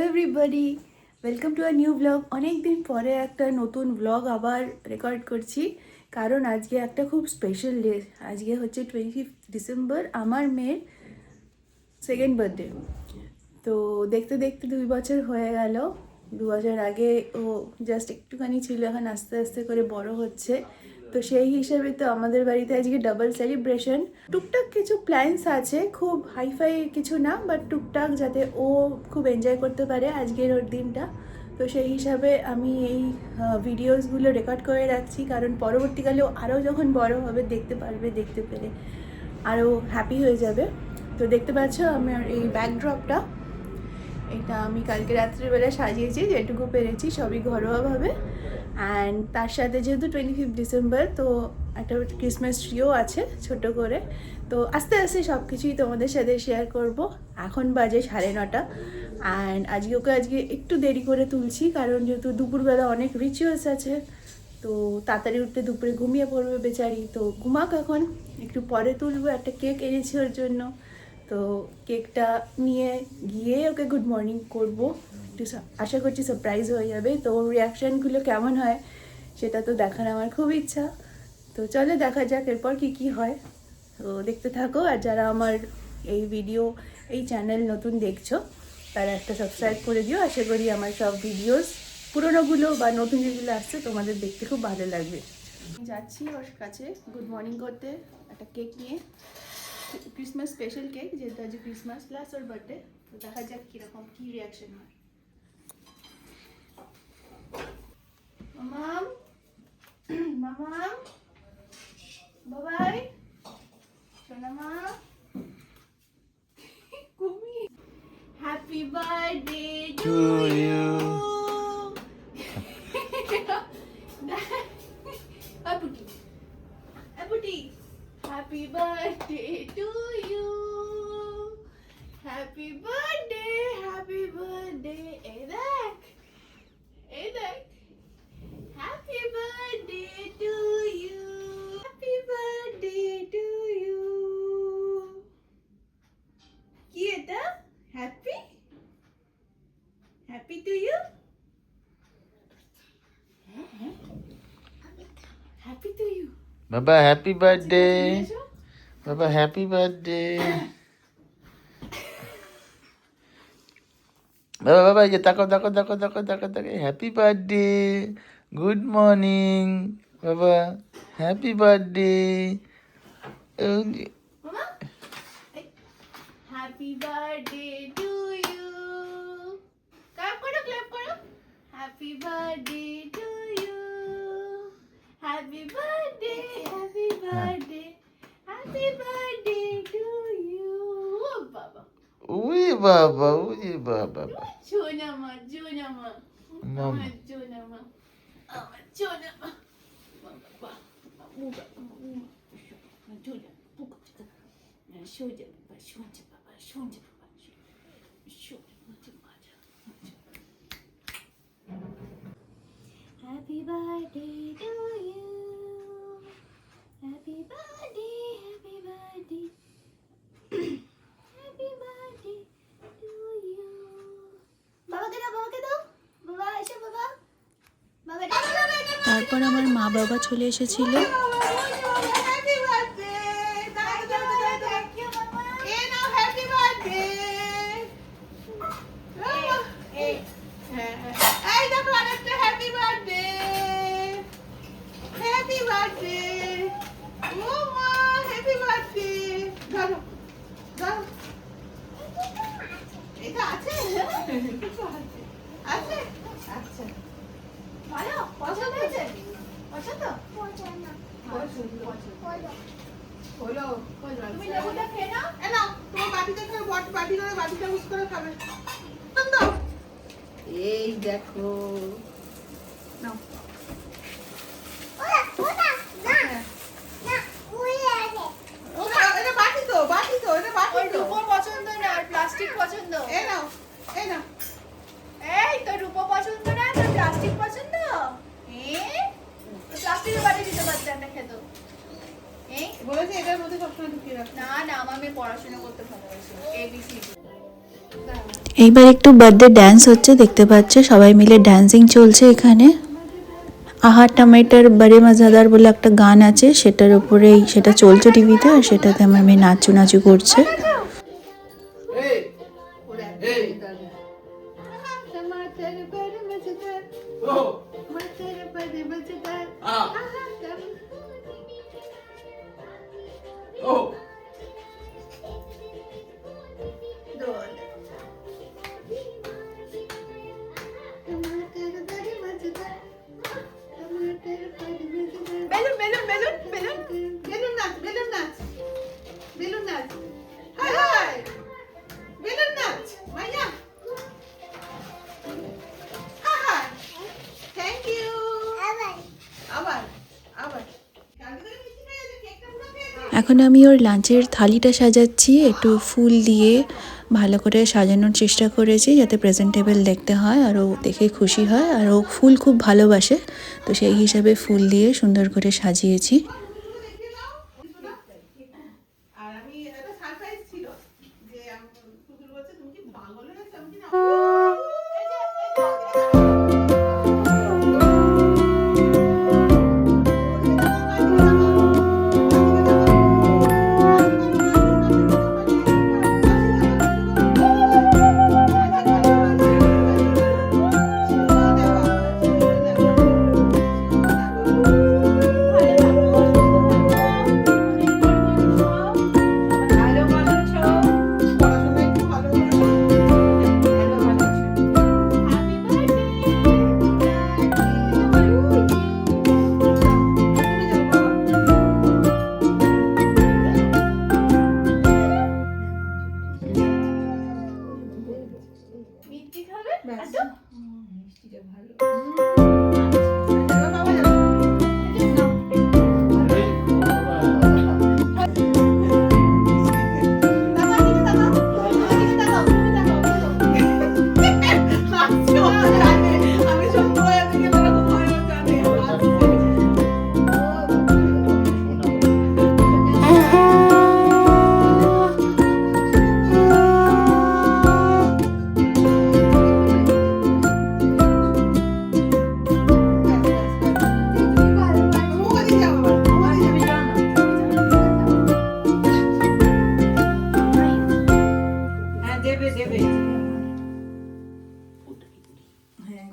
Everybody welcome to a new blog. অনেক দিন পরে একটা নতুন ব্লগ আবার রেকর্ড করছি, কারণ আজকে একটা খুব স্পেশাল ডে। আজকে হচ্ছে 25 ডিসেম্বর, আমার মেয়ের সেকেন্ড বার্থডে। তো দেখতে দেখতে 2 বছর হয়ে গেল। 2 বছর আগে ও জাস্ট একটুখানি ছিল, এখন আস্তে আস্তে করে বড় হচ্ছে। তো সেই হিসাবে তো আমাদের বাড়িতে আজকে ডাবল সেলিব্রেশন। টুকটাক কিছু প্ল্যানস আছে, খুব হাইফাই কিছু না, বাট টুকটাক, যাতে ও খুব এনজয় করতে পারে আজকের ওর দিনটা। তো সেই হিসাবে আমি এই ভিডিওসগুলো রেকর্ড করে রাখছি, কারণ পরবর্তীকালেও আরও যখন বড় হবে দেখতে পারবে, দেখতে পেরে আরও হ্যাপি হয়ে যাবে। তো দেখতে পাচ্ছ আমার এই ব্যাকড্রপটা, এটা আমি কালকে রাত্রিবেলা সাজিয়েছি যেটুকু পেরেছি, সবই ঘরোয়াভাবে। অ্যান্ড তার সাথে যেহেতু 25 ডিসেম্বর, তো একটা ক্রিসমাস ট্রিও আছে ছোট করে। তো আস্তে আস্তে সব কিছুই তোমাদের সাথে শেয়ার করব। এখন বাজে 9:30, অ্যান্ড আজকে একটু দেরি করে তুলছি, কারণ যেহেতু দুপুরবেলা অনেক রিচুয়ালস আছে। তো তাড়াতাড়ি উঠতে দুপুরে ঘুমিয়ে পড়বে বেচারি, তো ঘুমাক এখন, একটু পরে তুলবো। একটা কেক এনেছি ওর জন্য, তো কেকটা নিয়ে গিয়ে ওকে গুড মর্নিং করবো। একটু আশা করছি সারপ্রাইজ হয়ে যাবে। তো ওর রিয়াকশানগুলো কেমন হয় সেটা তো দেখার আমার খুব ইচ্ছা। তো চলো দেখা যাক এরপর কি হয়। তো দেখতে থাকো। আর যারা আমার এই ভিডিও, এই চ্যানেল নতুন দেখছো, তারা একটা সাবস্ক্রাইব করে দিও। আশা করি আমার সব ভিডিওস, পুরোনোগুলো বা নতুন যেগুলো আসছে, তোমাদের দেখতে খুব ভালো লাগবে। যাচ্ছি ওর কাছে গুড মর্নিং করতে, একটা কেক নিয়ে, ক্রিসমাস স্পেশাল কেক, যেহেতু আজ ক্রিসমাস প্লাস ওর বার্থডে। তো দেখা যাক কীরকম কী রিয়াকশন হয়। মামাম, মামাম, বাবাই, সোনামা, কুমি, হ্যাপি বার্থডে টু ইউ। আপুটি, আপুটি, happy birthday to you, happy birthday, happy birthday. এই দেখ, এই দেখ, happy birthday to you, happy birthday to you. কি এটা? Happy, happy to you, happy to you. বাবা হ্যাপি বার্থডে, বাবা হ্যাপি বার্থডে। বাবা বাবা এই যে তাকো তাকো তাকো তাকো তাকো তাকো, হ্যাপি বার্থডে, গুড মর্নিং বাবা, হ্যাপি বার্থডে। মামা, happy birthday to you. Clap করো, ক্ল্যাপ করো। Happy birthday to you, happy birthday, happy birthday, happy birthday to you. ও বাবা, ওই বাবা, ওই বাবা, সোনামা, সোনামা, আমার সোনামা, আমার সোনামা। বাবা, সোজা, সোজা বাবা, সোজা বাবা, সোজা বাবা, সোজা বাবা। Happy birthday to you, happy birthday, happy birthday, happy birthday to you. বাবাকে দাও, বাবাকে দাও, বাবা এসো, বাবা, বাবা। তারপর আমার মা বাবা চলে এসেছিল। এই দেখো, পছন্দ না, প্লাস্টিক পছন্দ। এই তো রূপো পছন্দ না, তো প্লাস্টিক পছন্দ। প্লাস্টিকের বাড়ি দিতে পারতেন না, খেতো। বলেছে এটার মধ্যে সবসময় ঢুকিয়ে রাখ। না না, আমার মেয়ে পড়াশোনা করতে ভালোবাসে, ABC। এইবার একটু বার্থডে ড্যান্স হচ্ছে, দেখতে পাচ্ছ সবাই মিলে ড্যান্সিং চলছে এখানে। আহা টমেটোর বড়ে মজাদার বলে একটা গান আছে, সেটার উপরেই সেটা চলছে টিভিতে, আর সেটাতে আমার মেয়ে নাচু নাচু করছে। Balloon balloon balloon balloon balloon নাচ বেলুন নাচ বেলুন নাচ হাই হাই বেলুন নাচ মাইয়া হাই হাই থ্যাংক ইউ আবার আবার আবার এখন আমি ওর লাঞ্চের থালিটা সাজাচ্ছি, একটু ফুল দিয়ে ভালো করে সাজানোর চেষ্টা করেছি যাতে প্রেজেন্টেবল দেখতে হয় আর ও দেখে খুশি হয়। আর ও ফুল খুব ভালোবাসে, তো সেই হিসাবে ফুল দিয়ে সুন্দর করে সাজিয়েছি। আর আমি একটা সারপ্রাইজ ছিল যে পুতুল বলছে তুমি কি পাগল হয়েছো আমি কি না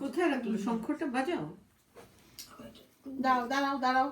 কোথায় রাখলো শঙ্খটা বাজাও দাও দাঁড়াও দাঁড়াও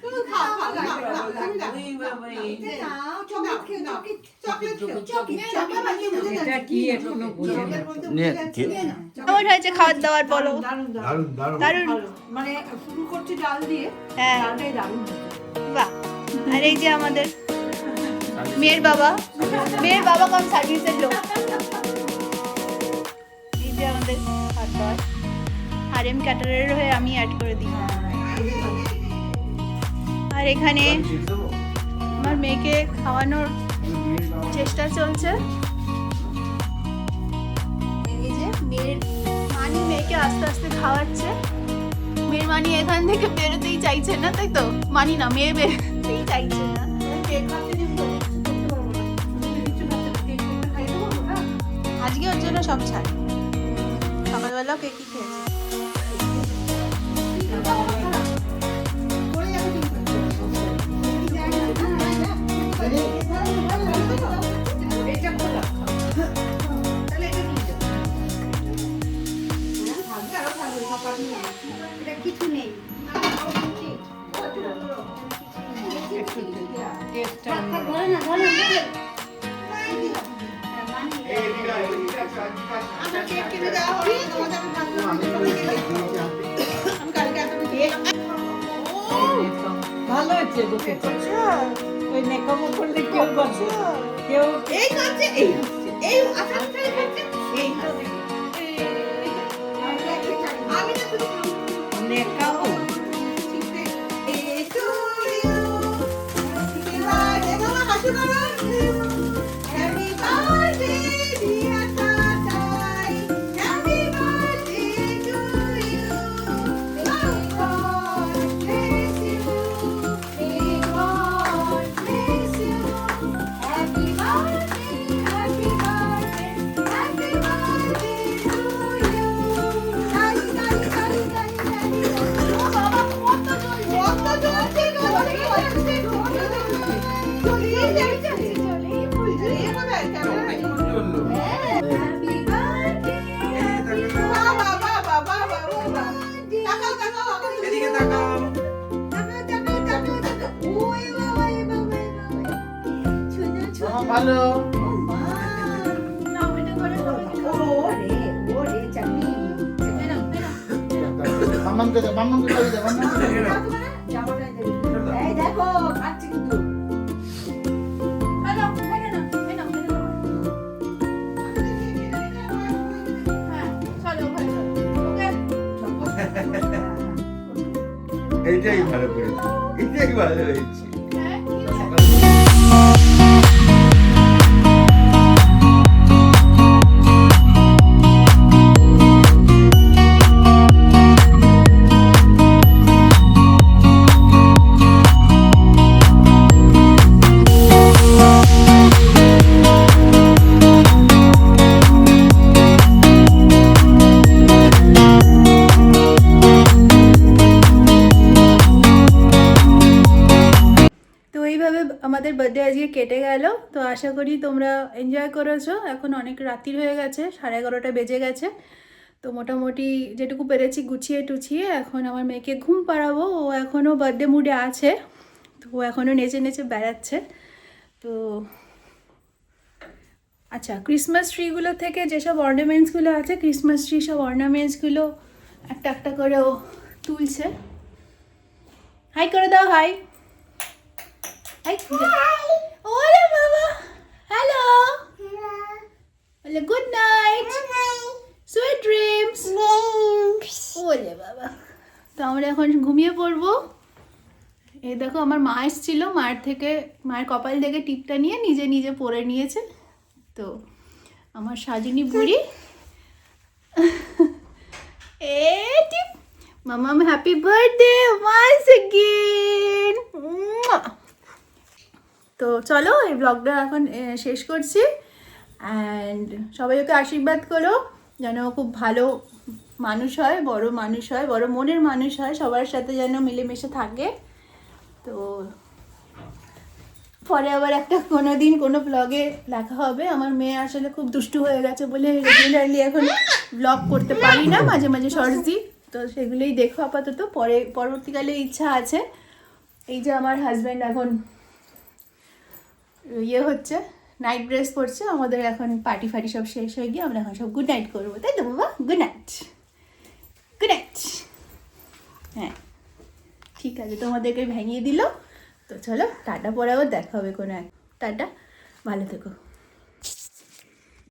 তুমি খাও খাও খাও এটা কি এখনো বোঝে না। কেমন হয়েছে খাওয়ার দাওয়ার বলো? দারুণ দারুণ দারুণ। মানে শুরু করছি ডাল দিয়ে, হ্যাঁ, ডালটাই দারুণ। বাহ। আর এই যে আমাদের মেয়ের বাবা কম সার্ভিসের লোক। এই যে আমাদের খাওয়ার দাওয়ার হারেম ক্যাটারের হয়ে আমি অ্যাড করে দিই। আর এখানে আমার মেয়েকে খাওয়ানোর চেষ্টা চলছে। এই যে মেয়ের মানি মেয়েকে আস্তে আস্তে খাওয়াচ্ছে। মেয়ের মানি এখান থেকে বেরোতেই চাইছে না, তাই তো? মানি না, মেয়ে বেরোতেই চাইছে না। আজকে ওর জন্য সব ছাড়। সকালবেলাও কেকই খেয়েছে। কিছু নেই ভালো হয়েছে বসে। ওই মেকআপ করলে কেউ বসে, কেউ এই হচ্ছে এই হচ্ছে এই আসার এই আমি না শুধু মেকআপ ভালো মাম্মামকে দাও, মাম্মামকে খাইয়ে দাও, মাম্মামকে খাইয়ে দাও। দেখো খাচ্ছে কিন্তু এইটাই ভালো করেছে, এটাই ভালো হয়েছে। তো এইভাবে আমাদের বার্থডে আজকে কেটে গেল। তো আশা করি তোমরা এনজয় করেছো। এখন অনেক রাত্রি হয়ে গেছে, 11:30 বেজে গেছে। তো মোটামুটি যেটুকু পেরেছি গুছিয়ে টুছিয়ে এখন আমার মেয়েকে ঘুম পাড়াবো। ও এখনও বার্থডে মুডে আছে, তো ও এখনও নেচে নেচে বেড়াচ্ছে। তো আচ্ছা, ক্রিসমাস ট্রিগুলো থেকে যেসব অর্নামেন্টসগুলো আছে, ক্রিসমাস ট্রি সব অর্নামেন্টসগুলো একটা একটা করে ও তুলছে। হাই করে দাও, হাই। ওরে বাবা, হ্যালো, বলে গুড নাইট, সুইট ড্রিমস। ওরে বাবা, তো আমরা এখন ঘুমিয়ে পড়বো। এই দেখো আমার মা এসেছিল, মায়ের কপাল থেকে টিপটা নিয়ে নিজে নিজে পরে নিয়েছে। তো আমার সাজিনী বুড়ি এ টিপ, মামাম হ্যাপি বার্থডে ওয়ান্স এগেইন। তো চলো এই ব্লগটা এখন শেষ করছি। অ্যান্ড সবাই ওকে আশীর্বাদ করো যেন খুব ভালো মানুষ হয়, বড় মানুষ হয়, বড় মনের মানুষ হয়, সবার সাথে যেন মিলেমিশে থাকে। তো পরে আবার একটা কোনো দিন কোনো ব্লগে দেখা হবে। আমার মেয়ে আসলে খুব দুষ্টু হয়ে গেছে বলে রেগুলারলি এখন ব্লগ করতে পারি না, মাঝে মাঝে শর্টস দিই। তো সেগুলোই দেখো আপাতত, পরবর্তীকালে ইচ্ছা আছে এই যে আমার হাজব্যান্ড এখন ইয়ে হচ্ছে, নাইট ড্রেস পরছে। আমাদের এখন পার্টি ফার্টি সব শেষ হয়ে গিয়ে আমরা এখন সব গুড নাইট করবো, তাই তো বাবা? Good night, good night. হ্যাঁ ঠিক আছে, তোমাদেরকে ভেঙিয়ে দিল। তো চলো টাটা, পরে আবার দেখা হবে কোনো এক। টাটা, ভালো থেকো।